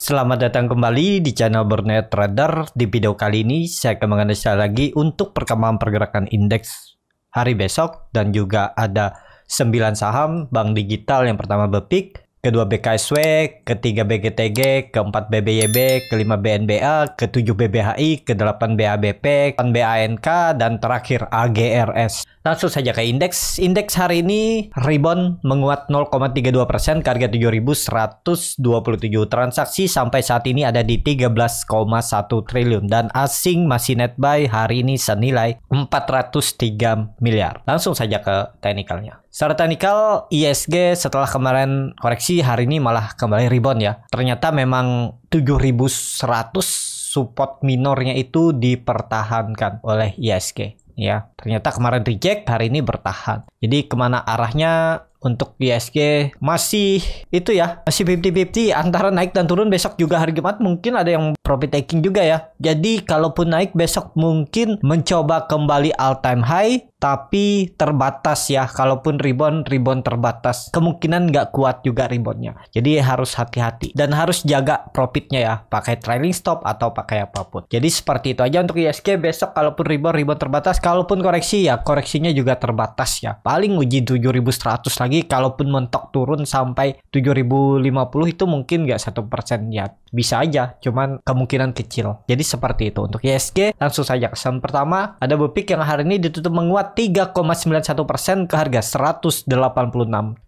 Selamat datang kembali di channel Burnet Trader. Di video kali ini saya akan menganalisa lagi untuk perkembangan pergerakan indeks hari besok, dan juga ada 9 saham bank digital. Yang pertama BPIK, kedua BKSW, ketiga BGTG, keempat BBYB, kelima BNBA, ketujuh BBHI, kedelapan BABP, BANK, dan terakhir AGRS. Langsung saja ke indeks. Indeks hari ini rebound menguat 0,32% ke harga 7.127. Transaksi sampai saat ini ada di 13,1 triliun dan asing masih net buy hari ini senilai 403 miliar. Langsung saja ke teknikalnya. Secara teknikal, ISG setelah kemarin koreksi hari ini malah kembali rebound ya. Ternyata memang 7.100 support minornya itu dipertahankan oleh ISG. Ya, ternyata kemarin reject, hari ini bertahan. Jadi kemana arahnya untuk ISG masih itu ya, masih 50-50 antara naik dan turun. Besok juga hari Jumat mungkin ada yang profit taking juga ya. Jadi kalaupun naik besok mungkin mencoba kembali all time high, tapi terbatas ya. Kalaupun rebound terbatas, kemungkinan nggak kuat juga reboundnya. Jadi harus hati-hati dan harus jaga profitnya ya, pakai trailing stop atau pakai apapun. Jadi seperti itu aja untuk ISG. Besok kalaupun rebound terbatas, kalaupun koreksi ya koreksinya juga terbatas ya. Paling uji 7.100 lagi. Kalaupun mentok turun sampai 7.050 itu mungkin nggak 1% ya, bisa aja, cuman kemungkinan kecil. Jadi seperti itu untuk ISG. Langsung saja ke saham pertama, ada BPIK yang hari ini ditutup menguat 3,91% ke harga 186.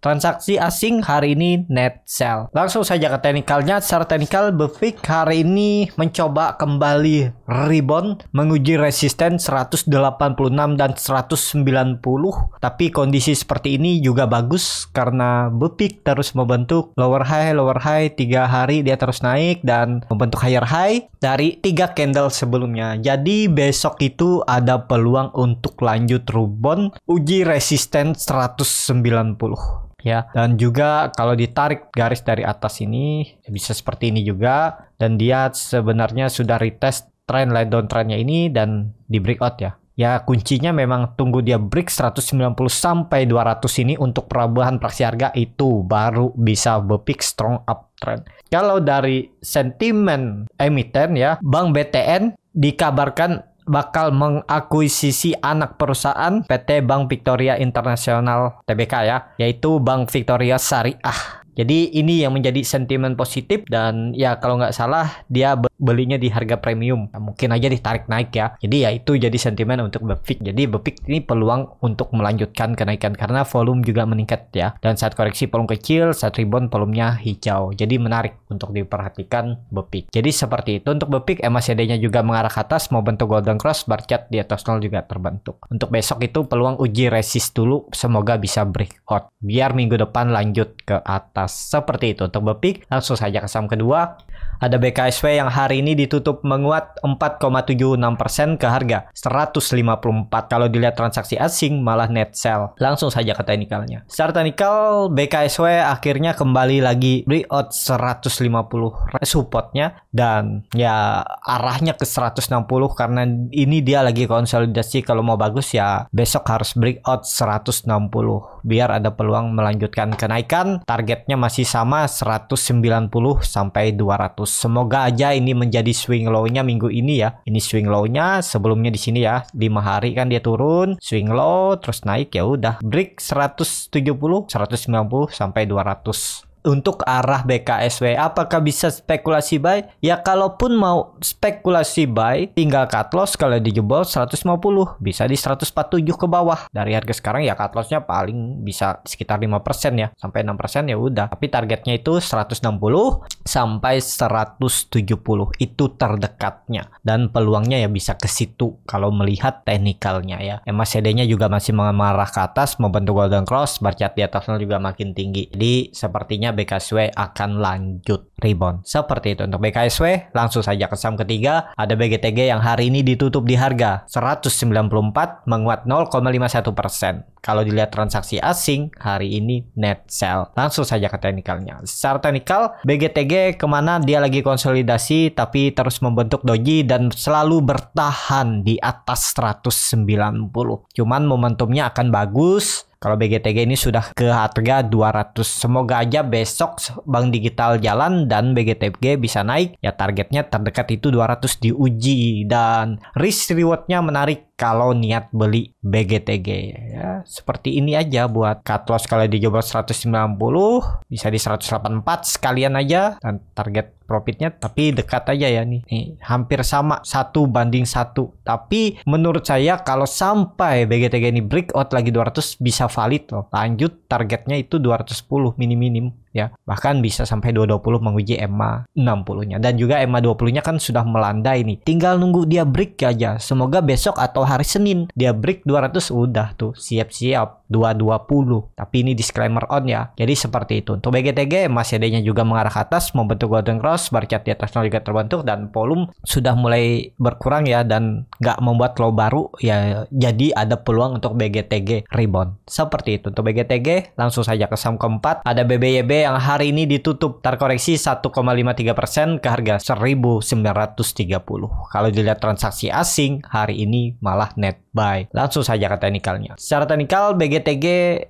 Transaksi asing hari ini net sell. Langsung saja ke teknikalnya. Secara teknikal BPIK hari ini mencoba kembali rebound, menguji resisten 186 dan 190. Tapi kondisi seperti ini juga bagus karena BPIK terus membentuk lower high 3 hari dia terus naik dan membentuk higher high dari 3 candle sebelumnya. Jadi besok itu ada peluang untuk lanjut rebound, uji resisten 190 ya. Dan juga kalau ditarik garis dari atas ini bisa seperti ini juga, dan dia sebenarnya sudah retest trend line downtrendnya ini dan di breakout ya. Ya kuncinya memang tunggu dia break 190 sampai 200 ini untuk perubahan praksi harga, itu baru bisa BPIK strong uptrend. Kalau dari sentimen emiten ya, Bank BTN dikabarkan bakal mengakuisisi anak perusahaan PT Bank Victoria International Tbk ya, yaitu Bank Victoria Syariah. Jadi ini yang menjadi sentimen positif, dan ya kalau nggak salah dia belinya di harga premium. Nah, mungkin aja ditarik naik ya. Jadi ya itu jadi sentimen untuk BPIK. Jadi BPIK ini peluang untuk melanjutkan kenaikan karena volume juga meningkat ya. Dan saat koreksi volume kecil, saat rebound volumenya hijau. Jadi menarik untuk diperhatikan BPIK. Jadi seperti itu untuk BPIK. MACD-nya juga mengarah ke atas, mau bentuk golden cross, bar chart di atas 0 juga terbentuk. Untuk besok itu peluang uji resist dulu, semoga bisa breakout biar minggu depan lanjut ke atas. Seperti itu untuk BPIK. Langsung saja ke saham kedua, ada BKSW yang hari ini ditutup menguat 4,76% ke harga 154. Kalau dilihat transaksi asing malah net sell. Langsung saja ke teknikalnya. Secara teknikal BKSW akhirnya kembali lagi breakout 150 supportnya, dan ya arahnya ke 160 karena ini dia lagi konsolidasi. Kalau mau bagus ya besok harus breakout 160 biar ada peluang melanjutkan kenaikan. Targetnya masih sama 190 sampai 200. Semoga aja ini menjadi swing low-nya minggu ini ya. Ini swing low-nya sebelumnya di sini ya. 5 hari kan dia turun, swing low terus naik, ya udah break 170, 190 sampai 200. Untuk arah BKSW apakah bisa spekulasi buy? Ya kalaupun mau spekulasi buy tinggal cut loss kalau dijebol 150, bisa di 147 ke bawah. Dari harga sekarang ya cut lossnya paling bisa sekitar 5% ya, sampai 6% ya udah. Tapi targetnya itu 160 sampai 170 itu terdekatnya, dan peluangnya ya bisa ke situ kalau melihat teknikalnya ya. MACD-nya juga masih mengarah ke atas, membentuk golden cross, bar chart di atasnya juga makin tinggi. Jadi sepertinya BKSW akan lanjut rebound. Seperti itu untuk BKSW. Langsung saja ke saham ketiga, ada BGTG yang hari ini ditutup di harga 194 menguat 0,51%. Kalau dilihat transaksi asing hari ini net sell. Langsung saja ke teknikalnya. Secara teknikal BGTG kemana dia lagi konsolidasi tapi terus membentuk doji dan selalu bertahan di atas 190. Cuman momentumnya akan bagus Kalau BGTG ini sudah ke harga 200. Semoga aja besok Bank Digital jalan dan BGTG bisa naik. Ya targetnya terdekat itu 200 diuji dan risk rewardnya menarik kalau niat beli BGTG. Ya seperti ini aja buat cut loss kalau dijebol 190 bisa di 184 sekalian aja dan target profitnya tapi dekat aja ya nih hampir sama 1:1. Tapi menurut saya kalau sampai BGTG ini breakout lagi 200 bisa valid loh. Lanjut targetnya itu 210 minim ya. Bahkan bisa sampai 220 menguji EMA 60-nya. Dan juga EMA 20-nya kan sudah melandai nih. Tinggal nunggu dia break aja. Semoga besok atau hari Senin dia break 200 udah tuh siap-siap 220. Tapi ini disclaimer on ya. Jadi seperti itu. Untuk BGTG masih adanya juga mengarah ke atas membentuk golden cross, bar chart di atas juga terbentuk dan volume sudah mulai berkurang ya dan nggak membuat low baru ya. Jadi ada peluang untuk BGTG rebound. Seperti itu. Untuk BGTG langsung saja ke saham keempat. Ada BBYB yang hari ini ditutup terkoreksi 1,53% ke harga 1930. Kalau dilihat transaksi asing hari ini malah net buy. Langsung saja ke teknikalnya. Secara teknikal BGTG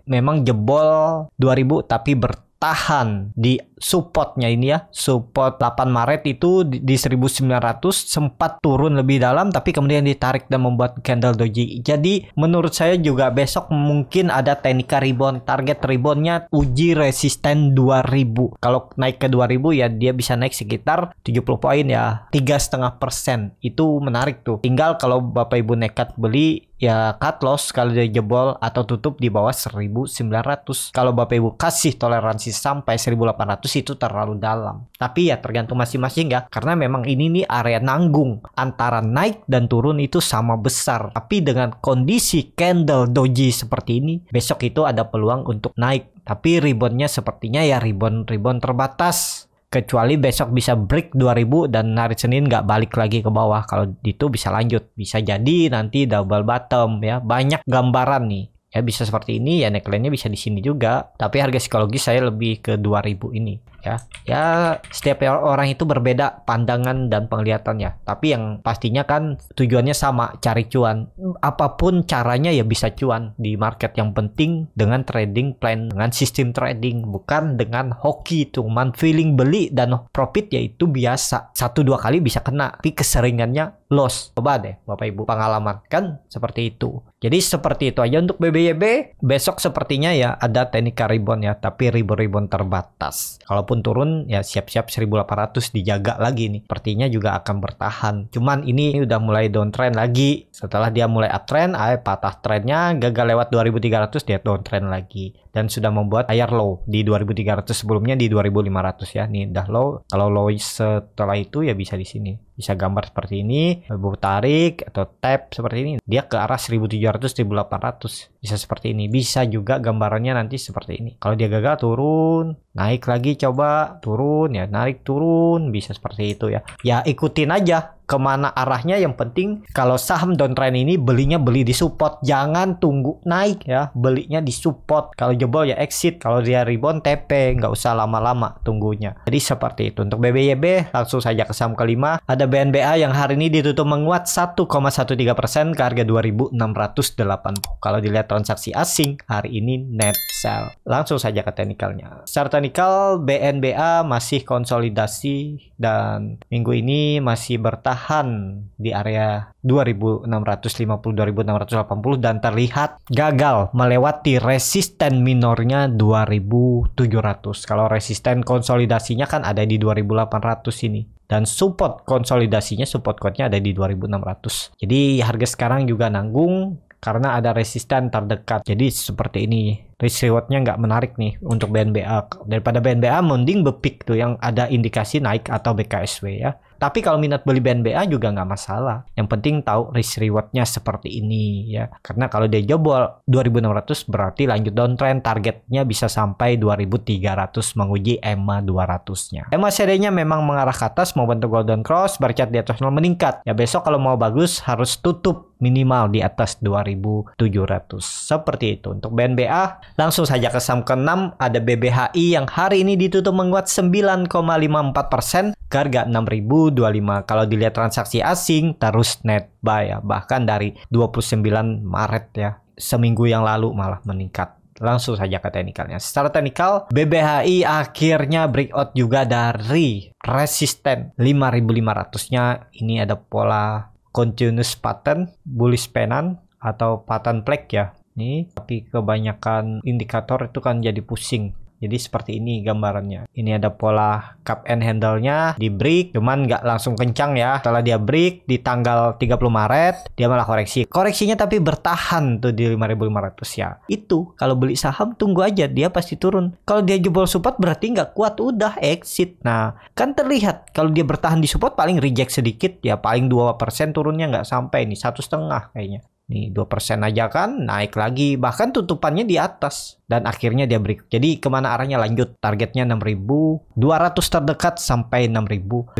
memang jebol 2000 tapi bertahan di supportnya ini ya. Support 8 Maret itu di 1900 sempat turun lebih dalam tapi kemudian ditarik dan membuat candle doji. Jadi menurut saya juga besok mungkin ada teknika rebound. Target reboundnya uji resisten 2000. Kalau naik ke 2000 ya dia bisa naik sekitar 70 poin ya. 3,5%. Itu menarik tuh. Tinggal kalau Bapak Ibu nekat beli ya cut loss kalau dia jebol atau tutup di bawah 1900. Kalau Bapak Ibu kasih toleransi sampai 1800 itu terlalu dalam. Tapi ya tergantung masing-masing ya. Karena memang ini nih area nanggung. Antara naik dan turun itu sama besar. Tapi dengan kondisi candle doji seperti ini, besok itu ada peluang untuk naik. Tapi reboundnya sepertinya ya rebound terbatas. Kecuali besok bisa break 2000 dan hari Senin nggak balik lagi ke bawah. Kalau itu bisa lanjut. Bisa jadi nanti double bottom ya. Banyak gambaran nih. Ya bisa seperti ini ya neckline-nya bisa di sini juga. Tapi harga psikologis saya lebih ke 2000 ini ya. Ya setiap orang itu berbeda pandangan dan penglihatannya. Tapi yang pastinya kan tujuannya sama, cari cuan. Apapun caranya ya bisa cuan di market. Yang penting dengan trading plan, dengan sistem trading, bukan dengan hoki cuman feeling beli dan profit ya itu biasa. 1-2 kali bisa kena, tapi keseringannya loss. Coba deh Bapak Ibu pengalaman kan seperti itu. Jadi seperti itu aja untuk BBYB. Besok sepertinya ya ada teknik rebound ya, tapi rebound terbatas. Kalaupun turun ya siap-siap 1800 dijaga lagi nih. Sepertinya juga akan bertahan. Cuman ini udah mulai downtrend lagi. Setelah dia mulai uptrend, patah trendnya, gagal lewat 2300 dia downtrend lagi. Dan sudah membuat higher low di 2300 sebelumnya di 2500 ya. Nih udah low. Kalau low setelah itu ya bisa di sini. Bisa gambar seperti ini, tarik atau tap seperti ini. Dia ke arah 1700 1800. Bisa seperti ini. Bisa juga gambarannya nanti seperti ini. Kalau dia gagal turun, naik lagi coba, turun ya, naik turun, bisa seperti itu ya. Ya ikutin aja kemana arahnya. Yang penting kalau saham downtrend ini belinya beli di support, jangan tunggu naik ya, belinya di support. Kalau jebol ya exit, kalau dia rebound TP, nggak usah lama-lama tunggunya. Jadi seperti itu. Untuk BBYB langsung saja ke saham kelima. Ada BNBA yang hari ini ditutup menguat 1,13% ke harga 2680. Kalau dilihat transaksi asing hari ini net sell. Langsung saja ke teknikalnya. Secara teknikal BNBA masih konsolidasi dan minggu ini masih bertahan di area 2650-2680 dan terlihat gagal melewati resisten minornya 2700. Kalau resisten konsolidasinya kan ada di 2800 ini. Dan support konsolidasinya, support code-nya ada di 2600. Jadi harga sekarang juga nanggung karena ada resisten terdekat. Jadi seperti ini. Risk reward-nya nggak menarik nih untuk BNBA. Daripada BNBA mending BPIK tuh yang ada indikasi naik atau BKSW ya. Tapi kalau minat beli BNBA juga nggak masalah. Yang penting tahu risk reward-nya seperti ini ya. Karena kalau dia jebol 2600 berarti lanjut downtrend, targetnya bisa sampai 2300 menguji EMA 200-nya. EMA CD-nya memang mengarah ke atas mau bentuk golden cross, bar chart di atas 0 meningkat. Ya besok kalau mau bagus harus tutup minimal di atas 2700. Seperti itu. Untuk BNBA langsung saja ke saham ke-6 ada BBHI yang hari ini ditutup menguat 9,54% ke harga 6025. Kalau dilihat transaksi asing terus net buy ya. Bahkan dari 29 Maret ya. Seminggu yang lalu malah meningkat. Langsung saja ke teknikalnya. Secara teknikal, BBHI akhirnya breakout juga dari resisten 5500-nya. Ini ada pola continuous pattern, bullish pennant atau pattern flag ya. Ini tapi kebanyakan indikator itu kan jadi pusing. Jadi seperti ini gambarannya. Ini ada pola cup and handle-nya di break, cuman nggak langsung kencang ya. Setelah dia break di tanggal 30 Maret, dia malah koreksi. Koreksinya tapi bertahan tuh di 5.500 ya. Itu kalau beli saham tunggu aja, dia pasti turun. Kalau dia jebol support berarti nggak kuat, udah exit. Nah, kan terlihat kalau dia bertahan di support paling reject sedikit ya, paling 2% turunnya nggak sampai nih, 1,5 kayaknya. Nih 2% aja kan naik lagi, bahkan tutupannya di atas dan akhirnya dia break. Jadi kemana arahnya lanjut? Targetnya 6.200 terdekat sampai 6.500.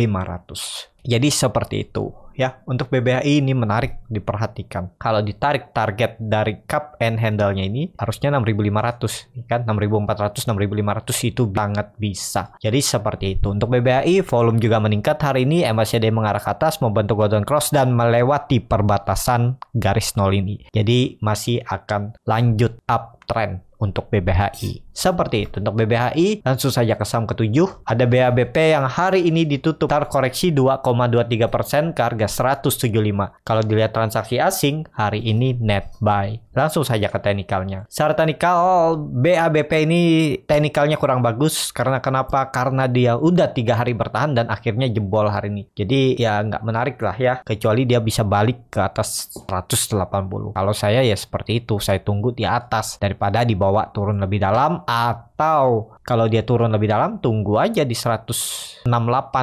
Jadi seperti itu ya. Untuk BBHI ini menarik diperhatikan. Kalau ditarik target dari cup and handle-nya ini harusnya 6.500 kan, 6.400 6.500 itu banget bisa. Jadi seperti itu. Untuk BBHI volume juga meningkat hari ini, MACD mengarah ke atas membentuk golden cross dan melewati perbatasan garis nol ini. Jadi masih akan lanjut uptrend untuk BBHI. Seperti itu untuk BBHI. Langsung saja ke saham ketujuh. Ada BABP yang hari ini ditutup terkoreksi 2,23% ke harga 175. Kalau dilihat transaksi asing, hari ini net buy. Langsung saja ke teknikalnya. Secara teknikal, BABP ini teknikalnya kurang bagus. Karena kenapa? Karena dia udah 3 hari bertahan dan akhirnya jebol hari ini. Jadi ya nggak menarik lah ya. Kecuali dia bisa balik ke atas 180. Kalau saya ya seperti itu. Saya tunggu di atas daripada dibawa turun lebih dalam. Atau kalau dia turun lebih dalam, tunggu aja di 168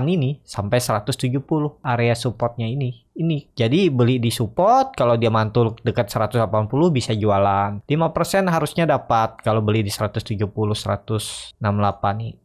ini sampai 170 area supportnya ini. Jadi beli di support, kalau dia mantul dekat 180 bisa jualan. 5% harusnya dapat kalau beli di 170 168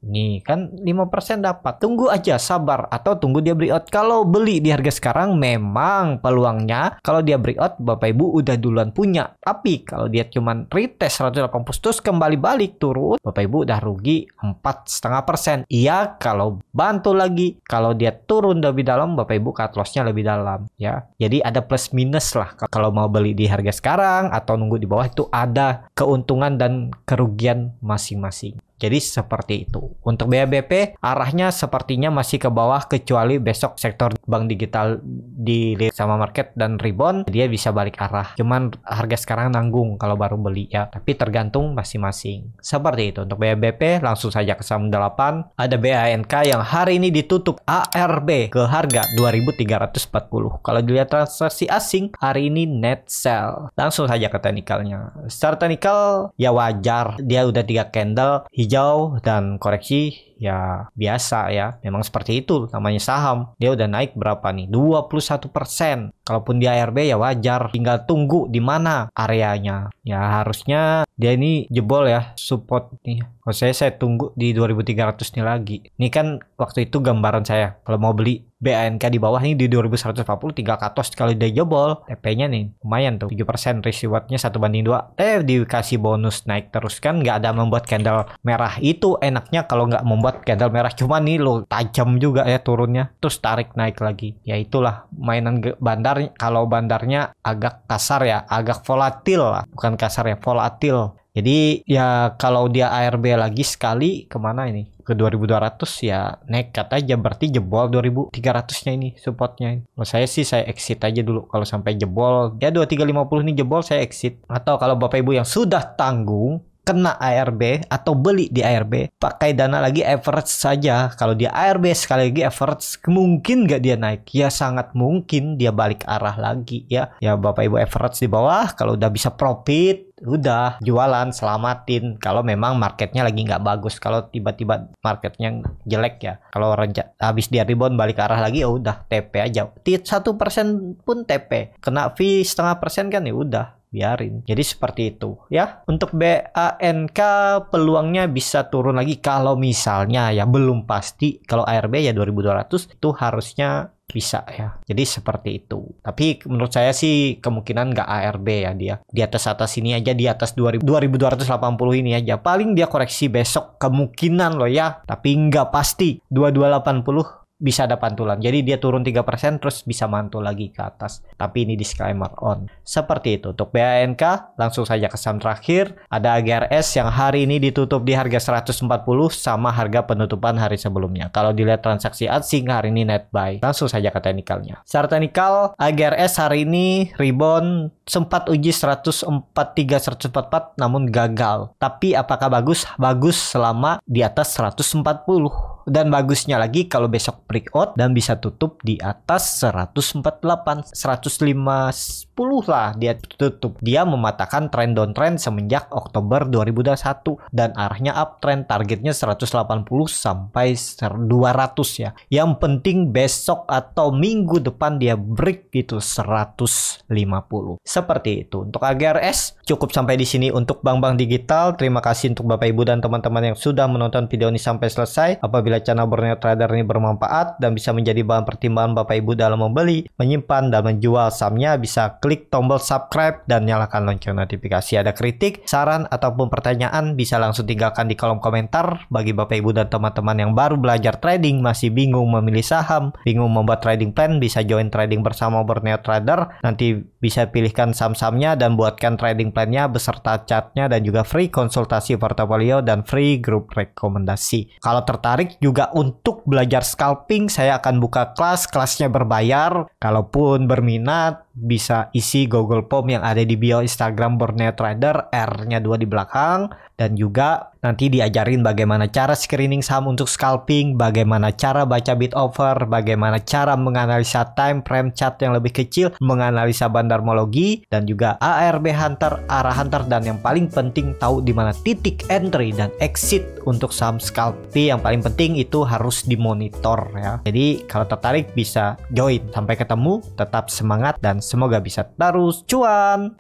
ini kan 5% dapat. Tunggu aja, sabar, atau tunggu dia breakout. Kalau beli di harga sekarang memang peluangnya kalau dia breakout Bapak Ibu udah duluan punya. Tapi kalau dia cuman retest 180 terus kembali balik turun, Bapak Ibu udah rugi 4,5%. Iya, kalau bantu lagi, kalau dia turun lebih dalam, Bapak Ibu cut loss-nya lebih dalam ya. Jadi ada plus minus lah. Kalau mau beli di harga sekarang atau nunggu di bawah itu ada keuntungan dan kerugian masing-masing. Jadi seperti itu. Untuk BABP arahnya sepertinya masih ke bawah kecuali besok sektor bank digital dilihat sama market dan rebound, dia bisa balik arah. Cuman harga sekarang nanggung kalau baru beli ya. Tapi tergantung masing-masing. Seperti itu. Untuk BABP langsung saja ke saham 8. Ada BANK yang hari ini ditutup ARB ke harga 2.340. Kalau dilihat transaksi asing hari ini net sell. Langsung saja ke teknikalnya. Secara teknikal ya wajar. Dia udah 3 candle hijau dan koreksi ya biasa ya. Memang seperti itu namanya saham. Dia udah naik berapa nih? 21%. Kalaupun di ARB ya wajar. Tinggal tunggu di mana areanya. Ya harusnya dia ini jebol ya support nih. Kalau saya tunggu di 2.300 nih lagi. Ini kan waktu itu gambaran saya. Kalau mau beli BANK di bawah ini di 2140 tinggal cut loss. Kalau dia jebol TP-nya nih lumayan tuh 7%, risk reward-nya 1/2. Dikasih bonus naik terus kan, nggak ada membuat candle merah. Itu enaknya kalau nggak membuat candle merah, cuma nih lo tajam juga ya turunnya, terus tarik naik lagi. Ya itulah mainan bandar. Kalau bandarnya agak kasar ya, agak volatil lah, bukan kasar ya, volatil. Jadi ya kalau dia ARB lagi sekali kemana ini? Ke 2.200 ya nekat aja, berarti jebol 2.300-nya ini supportnya. Kalau saya sih saya exit aja dulu. Kalau sampai jebol ya 2350 ini jebol saya exit. Atau kalau Bapak Ibu yang sudah tanggung kena ARB atau beli di ARB, pakai dana lagi average saja. Kalau dia ARB sekali lagi average, mungkin nggak dia naik? Ya sangat mungkin dia balik arah lagi ya. Ya Bapak Ibu average di bawah, kalau udah bisa profit udah jualan, selamatin. Kalau memang marketnya lagi nggak bagus, kalau tiba-tiba marketnya jelek ya, kalau habis dia rebound balik arah lagi ya udah TP aja. 1% pun TP, kena fee 0,5% kan ya udah biarin. Jadi seperti itu ya. Untuk BANK peluangnya bisa turun lagi kalau misalnya ya belum pasti. Kalau ARB ya 2.200 itu harusnya bisa ya. Jadi seperti itu. Tapi menurut saya sih kemungkinan nggak ARB ya, dia di atas ini aja, di atas 2280 ini aja. Paling dia koreksi besok kemungkinan loh ya. Tapi nggak pasti 2280 bisa ada pantulan. Jadi dia turun 3% terus bisa mantul lagi ke atas. Tapi ini disclaimer on. Seperti itu. Untuk BANK langsung saja ke saham terakhir. Ada AGRS yang hari ini ditutup di harga 140 sama harga penutupan hari sebelumnya. Kalau dilihat transaksi asing hari ini net buy. Langsung saja ke teknikalnya. Secara teknikal AGRS hari ini rebound sempat uji 143-144 namun gagal. Tapi apakah bagus? Bagus selama di atas 140. Dan bagusnya lagi kalau besok breakout dan bisa tutup di atas 148, 150 lah dia tutup. Dia mematahkan trend downtrend semenjak Oktober 2021 dan arahnya uptrend, targetnya 180 sampai 200 ya. Yang penting besok atau minggu depan dia break itu 150. Seperti itu. Untuk AGRS cukup sampai di sini untuk bank-bank digital. Terima kasih untuk Bapak Ibu dan teman-teman yang sudah menonton video ini sampai selesai. Apabila channel Borneo Trader ini bermanfaat dan bisa menjadi bahan pertimbangan Bapak Ibu dalam membeli, menyimpan, dan menjual sahamnya, bisa klik tombol subscribe dan nyalakan lonceng notifikasi. Ada kritik, saran, ataupun pertanyaan bisa langsung tinggalkan di kolom komentar. Bagi Bapak Ibu dan teman-teman yang baru belajar trading, masih bingung memilih saham, bingung membuat trading plan, bisa join trading bersama Borneo Trader. Nanti bisa pilihkan saham-sahamnya dan buatkan trading plan-nya beserta chartnya dan juga free konsultasi portofolio dan free grup rekomendasi. Kalau tertarik juga untuk belajar scalping, saya akan buka kelasnya berbayar. Kalaupun berminat bisa isi Google Form yang ada di bio Instagram Borneo Trader, R-nya 2 di belakang. Dan juga nanti diajarin bagaimana cara screening saham untuk scalping, bagaimana cara baca bid offer, bagaimana cara menganalisa time frame chart yang lebih kecil, menganalisa bandarmologi, dan juga ARB hunter, arah hunter, dan yang paling penting tahu di mana titik entry dan exit untuk saham scalping. Yang paling penting itu harus dimonitor ya. Jadi kalau tertarik bisa join. Sampai ketemu, tetap semangat dan semoga bisa terus cuan.